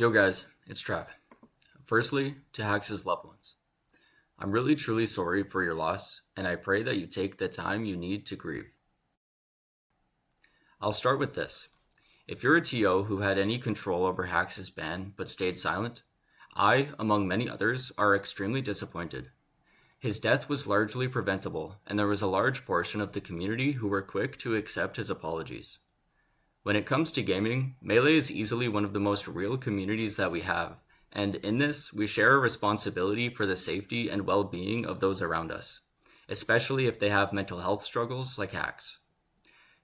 Yo guys, it's Trav. Firstly, to Hax's loved ones. I'm really truly sorry for your loss, and I pray that you take the time you need to grieve. I'll start with this. If you're a TO who had any control over Hax's ban but stayed silent, I, among many others, are extremely disappointed. His death was largely preventable, and there was a large portion of the community who were quick to accept his apologies. When it comes to gaming, Melee is easily one of the most real communities that we have, and in this, we share a responsibility for the safety and well-being of those around us, especially if they have mental health struggles like Hax.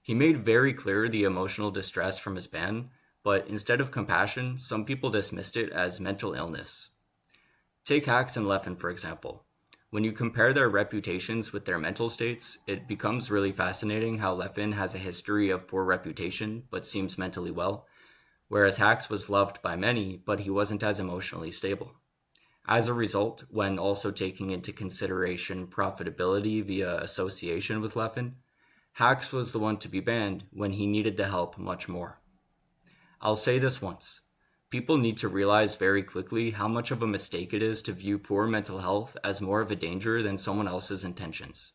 He made very clear the emotional distress from his ban, but instead of compassion, some people dismissed it as mental illness. Take Hax and Leffen, for example. When you compare their reputations with their mental states, it becomes really fascinating how Leffen has a history of poor reputation but seems mentally well, whereas Hax was loved by many but he wasn't as emotionally stable. As a result, when also taking into consideration profitability via association with Leffen, Hax was the one to be banned when he needed the help much more. I'll say this once. People need to realize very quickly how much of a mistake it is to view poor mental health as more of a danger than someone else's intentions.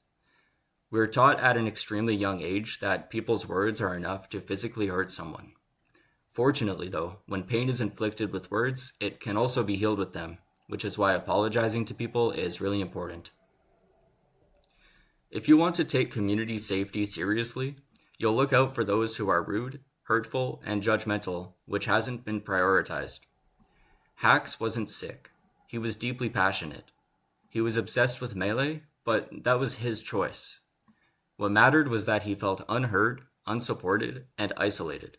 We're taught at an extremely young age that people's words are enough to physically hurt someone. Fortunately, though, when pain is inflicted with words, it can also be healed with them, which is why apologizing to people is really important. If you want to take community safety seriously, you'll look out for those who are rude, hurtful, and judgmental, which hasn't been prioritized. Hax wasn't sick. He was deeply passionate. He was obsessed with Melee, but that was his choice. What mattered was that he felt unheard, unsupported, and isolated.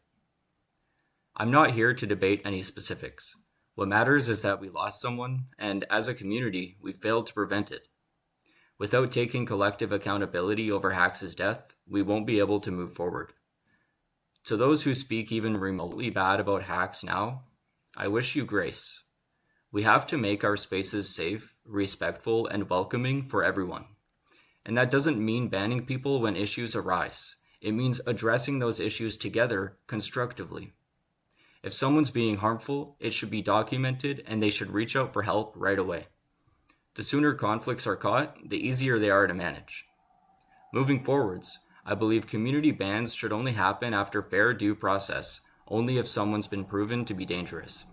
I'm not here to debate any specifics. What matters is that we lost someone, and as a community, we failed to prevent it. Without taking collective accountability over Hax's death, we won't be able to move forward. To those who speak even remotely bad about Hax now, I wish you grace. We have to make our spaces safe, respectful, and welcoming for everyone. And that doesn't mean banning people when issues arise. It means addressing those issues together constructively. If someone's being harmful, it should be documented and they should reach out for help right away. The sooner conflicts are caught, the easier they are to manage. Moving forwards, I believe community bans should only happen after fair due process, only if someone's been proven to be dangerous.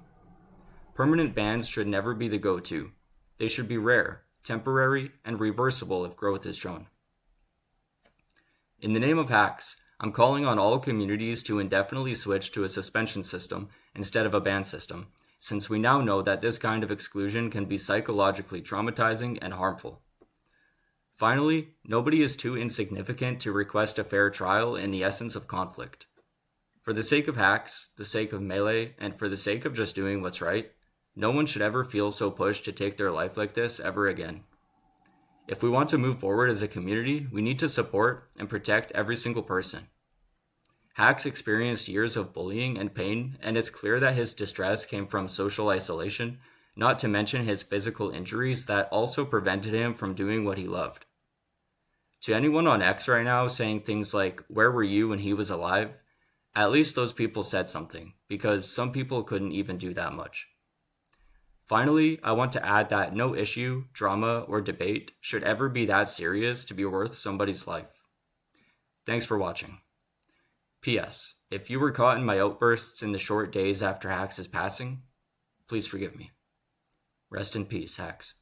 Permanent bans should never be the go-to. They should be rare, temporary, and reversible if growth is shown. In the name of Hax, I'm calling on all communities to indefinitely switch to a suspension system instead of a ban system, since we now know that this kind of exclusion can be psychologically traumatizing and harmful. Finally, nobody is too insignificant to request a fair trial in the essence of conflict. For the sake of Hax, the sake of Melee, and for the sake of just doing what's right, no one should ever feel so pushed to take their life like this ever again. If we want to move forward as a community, we need to support and protect every single person. Hax experienced years of bullying and pain, and it's clear that his distress came from social isolation, not to mention his physical injuries that also prevented him from doing what he loved. To anyone on X right now saying things like, "Where were you when he was alive?" At least those people said something, because some people couldn't even do that much. Finally, I want to add that no issue, drama, or debate should ever be that serious to be worth somebody's life. Thanks for watching. P.S. If you were caught in my outbursts in the short days after Hax's passing, please forgive me. Rest in peace, Hax.